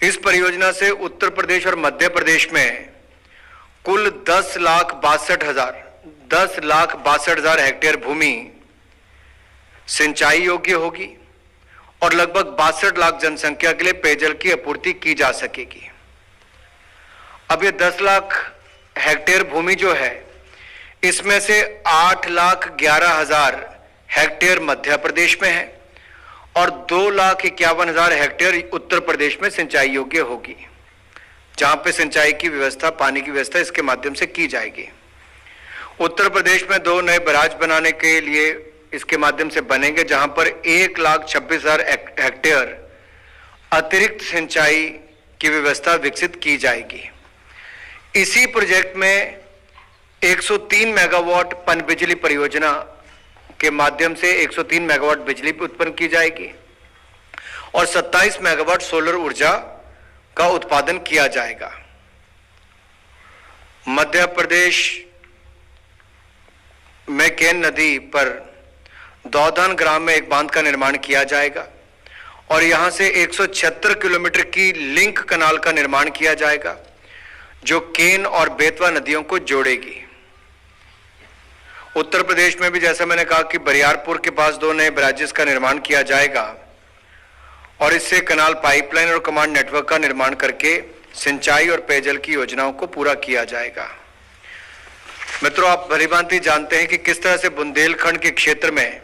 इस परियोजना से उत्तर प्रदेश और मध्य प्रदेश में कुल 10,62,000 हेक्टेयर भूमि सिंचाई योग्य होगी और लगभग 62 लाख जनसंख्या के लिए पेयजल की आपूर्ति की जा सकेगी। अब ये 10 लाख हेक्टेयर भूमि जो है, इसमें से 8,11,000 हेक्टेयर मध्य प्रदेश में है और 2,51,000 हेक्टेयर उत्तर प्रदेश में सिंचाई योग्य होगी, जहां पे सिंचाई की व्यवस्था, पानी की व्यवस्था इसके माध्यम से की जाएगी। उत्तर प्रदेश में 2 नए बैराज बनाने के लिए इसके माध्यम से बनेंगे, जहां पर 1,26,000 हेक्टेयर अतिरिक्त सिंचाई की व्यवस्था विकसित की जाएगी। इसी प्रोजेक्ट में 103 मेगावाट पनबिजली परियोजना के माध्यम से 103 मेगावाट बिजली उत्पन्न की जाएगी और 27 मेगावाट सोलर ऊर्जा का उत्पादन किया जाएगा। मध्य प्रदेश में केन नदी पर दौधान ग्राम में एक बांध का निर्माण किया जाएगा और यहां से 176 किलोमीटर की लिंक कनाल का निर्माण किया जाएगा, जो केन और बेतवा नदियों को जोड़ेगी। उत्तर प्रदेश में भी, जैसा मैंने कहा, कि बरियारपुर के पास 2 नए बैराजेस का निर्माण किया जाएगा और इससे कनाल पाइपलाइन और कमांड नेटवर्क का निर्माण करके सिंचाई और पेयजल की योजनाओं को पूरा किया जाएगा। मित्रों, आप भलीभांति जानते हैं कि किस तरह से बुंदेलखंड के क्षेत्र में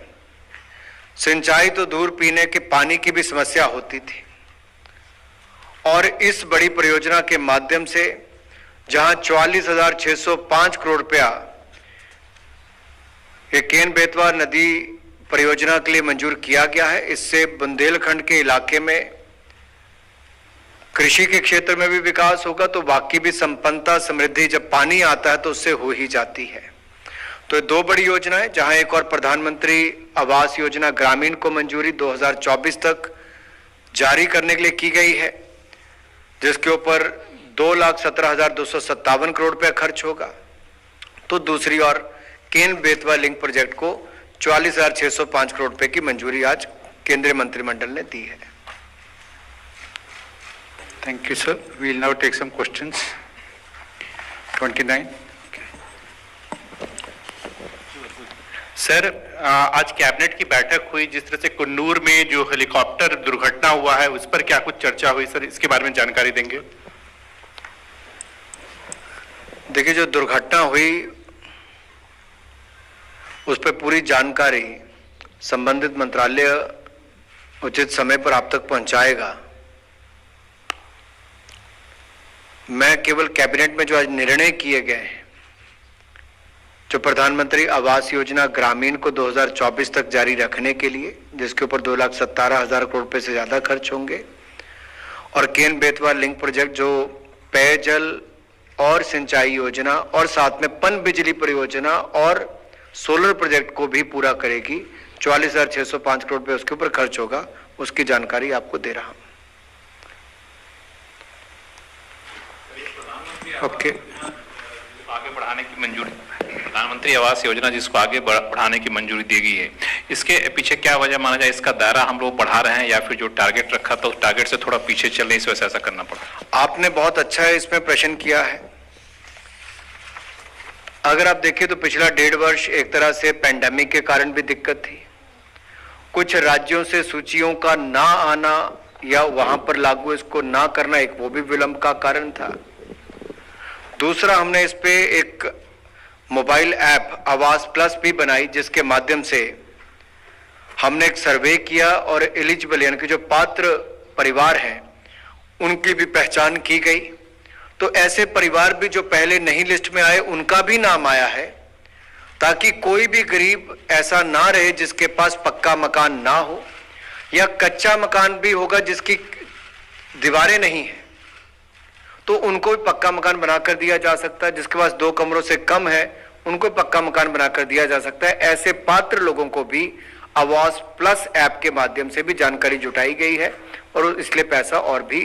सिंचाई तो दूर, पीने के पानी की भी समस्या होती थी और इस बड़ी परियोजना के माध्यम से जहां 44,605 करोड़ रुपया ये केन बेतवा नदी परियोजना के लिए मंजूर किया गया है, इससे बुंदेलखंड के इलाके में कृषि के क्षेत्र में भी विकास होगा, तो बाकी भी संपन्नता, समृद्धि जब पानी आता है तो उससे हो ही जाती है। तो 2 बड़ी योजनाएं, जहां एक और प्रधानमंत्री आवास योजना ग्रामीण को मंजूरी 2024 तक जारी करने के लिए की गई है, जिसके ऊपर 2,17,257 करोड़ रुपया खर्च होगा। तो दूसरी ओर केन बेतवा लिंक प्रोजेक्ट को 44,605 करोड़ रुपए की मंजूरी आज केंद्रीय मंत्रिमंडल ने दी है। Thank you, sir. We will now take some questions. 29. Sir, आज कैबिनेट की बैठक हुई, जिस तरह से कुन्नूर में जो हेलीकॉप्टर दुर्घटना हुआ है उस पर क्या कुछ चर्चा हुई सर, इसके बारे में जानकारी देंगे? देखिए, जो दुर्घटना हुई उस पर पूरी जानकारी संबंधित मंत्रालय उचित समय पर आप तक पहुंचाएगा। मैं केवल कैबिनेट में जो आज निर्णय किए गए हैं, जो प्रधानमंत्री आवास योजना ग्रामीण को 2024 तक जारी रखने के लिए, जिसके ऊपर 2,17,000 करोड़ रुपए से ज्यादा खर्च होंगे, और केन बेतवा लिंक प्रोजेक्ट जो पेयजल और सिंचाई योजना और साथ में पन बिजली परियोजना और सोलर प्रोजेक्ट को भी पूरा करेगी, 44,605 करोड़ रुपए उसके ऊपर खर्च होगा, उसकी जानकारी आपको दे रहा हूं। ओके, आगे बढ़ाने की मंजूरी, प्रधानमंत्री आवास योजना जिसको आगे बढ़ाने की मंजूरी दी गई है, इसके पीछे क्या वजह माना जाए? इसका दायरा हम लोग बढ़ा रहे हैं या फिर जो टारगेट रखा था उस टारगेट से थोड़ा पीछे चल रहे, इस वजह से ऐसा करना पड़ा? आपने बहुत अच्छा इसमें प्रश्न किया है। अगर आप देखिए तो पिछला 1.5 वर्ष एक तरह से पैंडेमिक के कारण भी दिक्कत थी, कुछ राज्यों से सूचियों का ना आना या वहां पर लागू इसको ना करना, एक वो भी विलंब का कारण था। दूसरा, हमने इस पे एक मोबाइल ऐप आवास प्लस भी बनाई, जिसके माध्यम से हमने एक सर्वे किया और एलिजिबल यानी कि जो पात्र परिवार हैं उनकी भी पहचान की गई। तो ऐसे परिवार भी जो पहले नहीं लिस्ट में आए उनका भी नाम आया है, ताकि कोई भी गरीब ऐसा ना रहे जिसके पास पक्का मकान ना हो, या कच्चा मकान भी होगा जिसकी दीवारें नहीं है तो उनको भी पक्का मकान बनाकर दिया जा सकता है। जिसके पास 2 कमरों से कम है उनको पक्का मकान बनाकर दिया जा सकता है। ऐसे पात्र लोगों को भी आवास प्लस ऐप के माध्यम से भी जानकारी जुटाई गई है और इसलिए पैसा और भी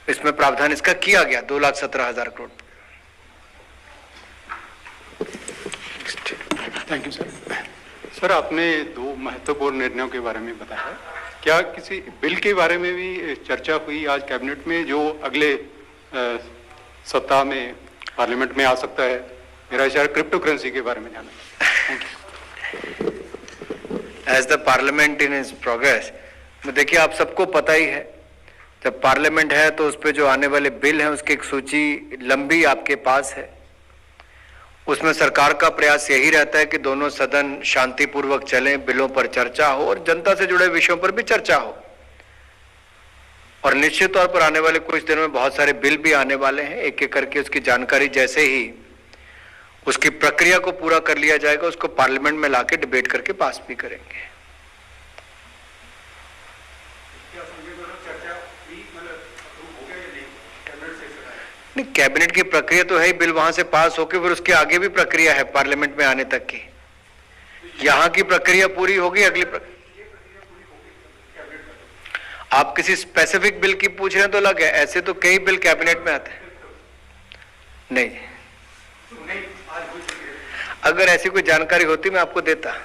इसमें प्रावधान इसका किया गया, 2,17,000 crore. Thank you sir. Sir, आपने 2 महत्वपूर्ण निर्णयों के बारे में बताया क्या किसी बिल के बारे में भी चर्चा हुई आज कैबिनेट में जो अगले सप्ताह में पार्लियामेंट में आ सकता है? मेरा इशारा क्रिप्टो करेंसी के बारे में जानना है। Thank you. As the parliament in is progress, देखिए आप सबको पता ही है, जब पार्लियामेंट है तो उस पे जो आने वाले बिल हैं उसकी एक सूची लंबी आपके पास है। उसमें सरकार का प्रयास यही रहता है कि दोनों सदन शांतिपूर्वक चलें, बिलों पर चर्चा हो और जनता से जुड़े विषयों पर भी चर्चा हो। और निश्चित तौर पर आने वाले कुछ दिनों में बहुत सारे बिल भी आने वाले हैं। एक एक करके उसकी जानकारी जैसे ही उसकी प्रक्रिया को पूरा कर लिया जाएगा, उसको पार्लियामेंट में लाके डिबेट करके पास भी करेंगे। नहीं, कैबिनेट की प्रक्रिया तो है ही, बिल वहां से पास होकर फिर उसके आगे भी प्रक्रिया है पार्लियामेंट में आने तक की। यहां की प्रक्रिया पूरी होगी, अगली आप किसी स्पेसिफिक बिल की पूछ रहे हैं तो अलग है, ऐसे तो कई बिल कैबिनेट में आते हैं। नहीं, अगर ऐसी कोई जानकारी होती मैं आपको देता।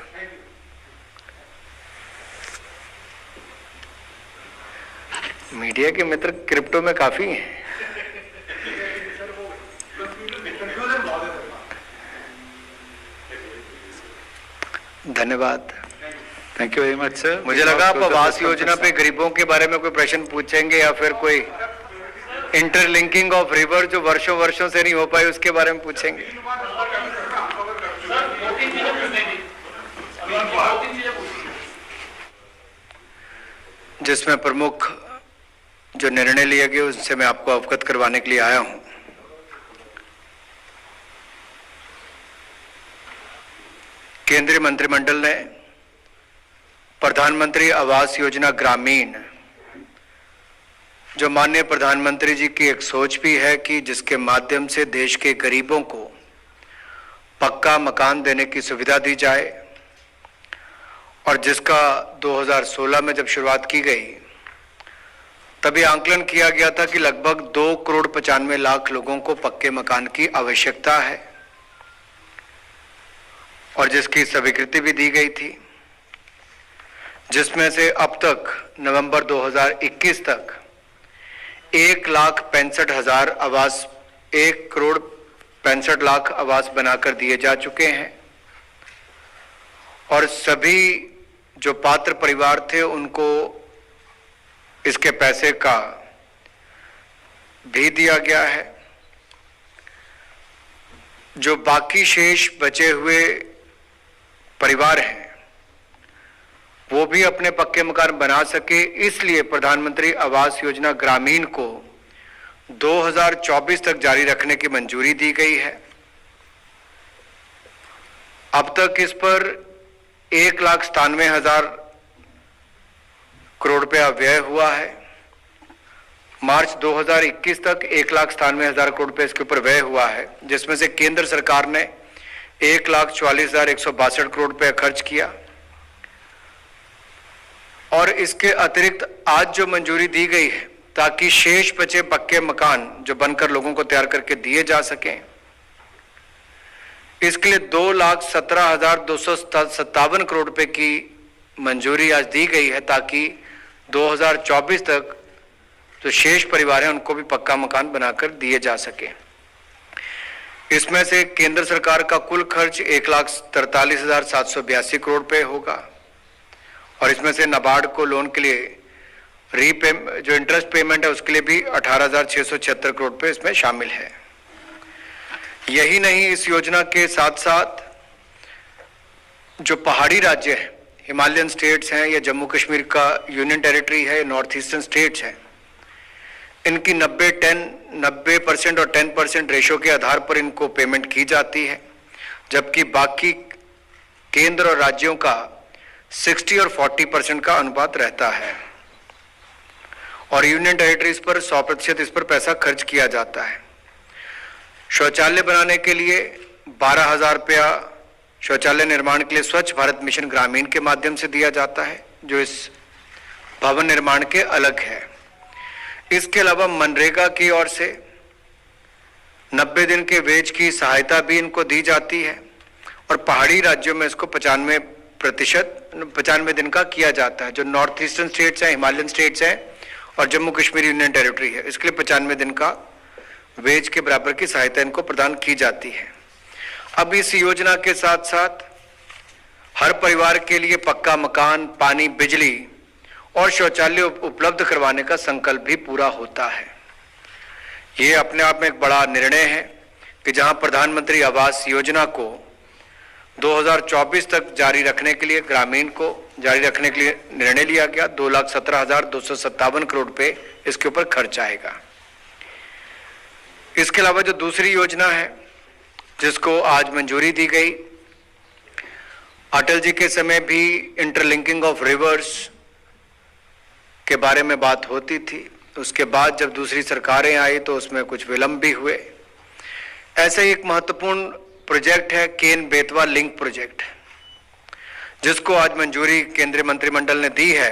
मीडिया के मित्र क्रिप्टो में काफी हैं। धन्यवाद। Thank you very much sir. मुझे लगा आप आवास योजना पे गरीबों के बारे में कोई प्रश्न पूछेंगे या फिर कोई इंटरलिंकिंग ऑफ रिवर जो वर्षों वर्षों से नहीं हो पाई उसके बारे में पूछेंगे। जिसमें प्रमुख जो निर्णय लिए गए उससे मैं आपको अवगत करवाने के लिए आया हूं। केंद्रीय मंत्रिमंडल ने प्रधानमंत्री आवास योजना ग्रामीण, जो माननीय प्रधानमंत्री जी की एक सोच भी है कि जिसके माध्यम से देश के गरीबों को पक्का मकान देने की सुविधा दी जाए, और जिसका 2016 में जब शुरुआत की गई तभी आंकलन किया गया था कि लगभग 2,95,00,000 लोगों को पक्के मकान की आवश्यकता है, और जिसकी स्वीकृति भी दी गई थी, जिसमें से अब तक नवंबर 2021 तक 1,65,000 आवास 1,65,00,000 आवास बनाकर दिए जा चुके हैं। और सभी जो पात्र परिवार थे उनको इसके पैसे का भी दिया गया है। जो बाकी शेष बचे हुए परिवार हैं वो भी अपने पक्के मकान बना सके, इसलिए प्रधानमंत्री आवास योजना ग्रामीण को 2024 तक जारी रखने की मंजूरी दी गई है। अब तक इस पर 1,97,000 करोड़ रुपया व्यय हुआ है। मार्च 2021 तक 1,97,000 करोड़ रुपए इसके ऊपर व्यय हुआ है, जिसमें से केंद्र सरकार ने 1,44,162 करोड़ रुपए खर्च किया। और इसके अतिरिक्त आज जो मंजूरी दी गई है ताकि शेष बचे पक्के मकान जो बनकर लोगों को तैयार करके दिए जा सकें, इसके लिए 2,17,257 करोड़ रुपए की मंजूरी आज दी गई है, ताकि 2024 तक जो शेष परिवार हैं उनको भी पक्का मकान बनाकर दिए जा सके। इसमें से केंद्र सरकार का कुल खर्च 1,43,782 करोड़ रुपए होगा, और इसमें से नाबार्ड को लोन के लिए जो इंटरेस्ट पेमेंट है उसके लिए भी 18,676 करोड़ रुपए इसमें शामिल है। यही नहीं, इस योजना के साथ साथ जो पहाड़ी राज्य हैं, हिमालयन स्टेट्स हैं या जम्मू कश्मीर का यूनियन टेरिटरी है, नॉर्थ ईस्टर्न स्टेट्स हैं, इनकी 90% और 10% रेशो के आधार पर इनको पेमेंट की जाती है, जबकि बाकी केंद्र और राज्यों का 60 और 40% का अनुपात रहता है। और यूनियन टेरिटरीज पर 100% इस पर पैसा खर्च किया जाता है। शौचालय बनाने के लिए 12,000 रुपया शौचालय निर्माण के लिए स्वच्छ भारत मिशन ग्रामीण के माध्यम से दिया जाता है, जो इस भवन निर्माण के अलग है। इसके अलावा मनरेगा की ओर से 90 दिन के वेज की सहायता भी इनको दी जाती है, और पहाड़ी राज्यों में इसको 95 दिन का किया जाता है। जो नॉर्थ ईस्टर्न स्टेट्स हैं, हिमालयन स्टेट्स हैं और जम्मू कश्मीर यूनियन टेरिटरी है, इसके लिए 95 दिन का वेज के बराबर की सहायता इनको प्रदान की जाती है। अब इस योजना के साथ साथ हर परिवार के लिए पक्का मकान, पानी, बिजली और शौचालय उपलब्ध करवाने का संकल्प भी पूरा होता है। ये अपने आप में एक बड़ा निर्णय है कि जहां प्रधानमंत्री आवास योजना को 2024 तक जारी रखने के लिए, ग्रामीण को जारी रखने के लिए निर्णय लिया गया। 2,17,257 करोड़ रुपए इसके ऊपर खर्च आएगा। इसके अलावा जो दूसरी योजना है जिसको आज मंजूरी दी गई, अटल जी के समय भी इंटरलिंकिंग ऑफ रिवर्स के बारे में बात होती थी। उसके बाद जब दूसरी सरकारें आई तो उसमें कुछ विलंब भी हुए। ऐसे ही एक महत्वपूर्ण प्रोजेक्ट है केन बेतवा लिंक प्रोजेक्ट, जिसको आज मंजूरी केंद्रीय मंत्रिमंडल ने दी है।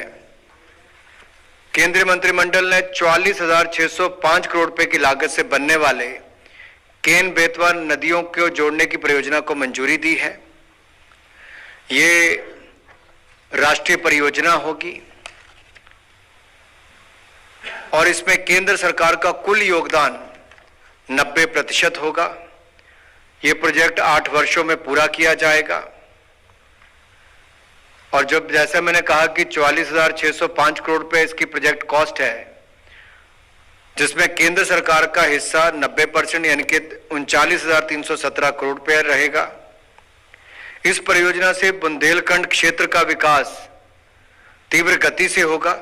केंद्रीय मंत्रिमंडल ने 44,605 करोड़ रुपए की लागत से बनने वाले केन बेतवा नदियों को जोड़ने की परियोजना को मंजूरी दी है। ये राष्ट्रीय परियोजना होगी और इसमें केंद्र सरकार का कुल योगदान 90% होगा। ये प्रोजेक्ट 8 वर्षों में पूरा किया जाएगा और जब जैसे मैंने कहा कि 44,605 करोड़ रुपए इसकी प्रोजेक्ट कॉस्ट है, जिसमें केंद्र सरकार का हिस्सा 90% यानी कि 39,317 करोड़ रुपए रहेगा। इस परियोजना से बुंदेलखंड क्षेत्र का विकास तीव्र गति से होगा।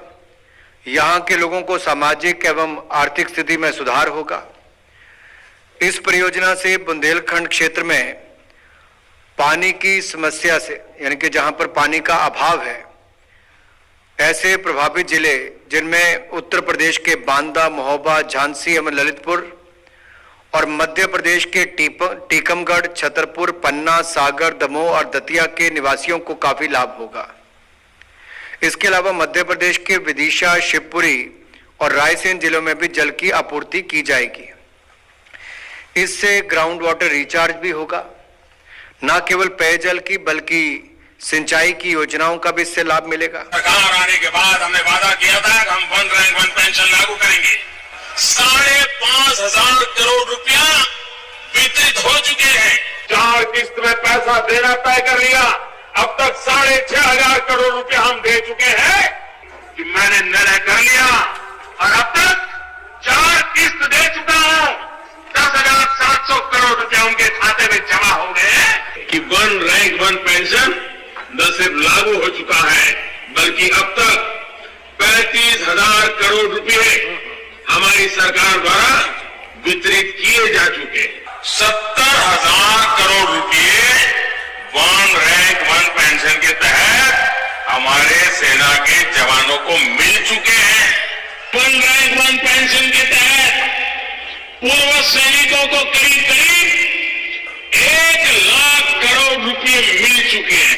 यहाँ के लोगों को सामाजिक एवं आर्थिक स्थिति में सुधार होगा। इस परियोजना से बुंदेलखंड क्षेत्र में पानी की समस्या से, यानी कि जहां पर पानी का अभाव है, ऐसे प्रभावित जिले जिनमें उत्तर प्रदेश के बांदा, महोबा, झांसी एवं ललितपुर और मध्य प्रदेश के टीकमगढ़, छतरपुर, पन्ना, सागर, दमोह और दतिया के निवासियों को काफी लाभ होगा। इसके अलावा मध्य प्रदेश के विदिशा, शिवपुरी और रायसेन जिलों में भी जल की आपूर्ति की जाएगी। इससे ग्राउंड वाटर रिचार्ज भी होगा। न केवल पेयजल की बल्कि सिंचाई की योजनाओं का भी इससे लाभ मिलेगा। सरकार आने के बाद हमने वादा किया था कि हम वन रैंक वन पेंशन लागू करेंगे। 5,500 करोड़ रुपया वितरित हो चुके हैं। 4 किस्त में पैसा देना तय कर लिया। अब तक 6,500 करोड़ रुपया हम दे चुके हैं कि मैंने निर्णय कर लिया और अब तक 4 किस्त दे चुका हूं। 10,700 करोड़ रुपया उनके खाते में जमा हो गए कि वन रैंक वन पेंशन न सिर्फ लागू हो चुका है बल्कि अब तक 35,000 करोड़ रुपए हमारी सरकार द्वारा वितरित किए जा चुके हैं। 70,000 करोड़ रुपए वन रैंक वन पेंशन के तहत हमारे सेना के जवानों को मिल चुके हैं। वन रैंक वन पेंशन के तहत पूर्व सैनिकों को करीब 1 लाख करोड़ रुपए मिल चुके हैं।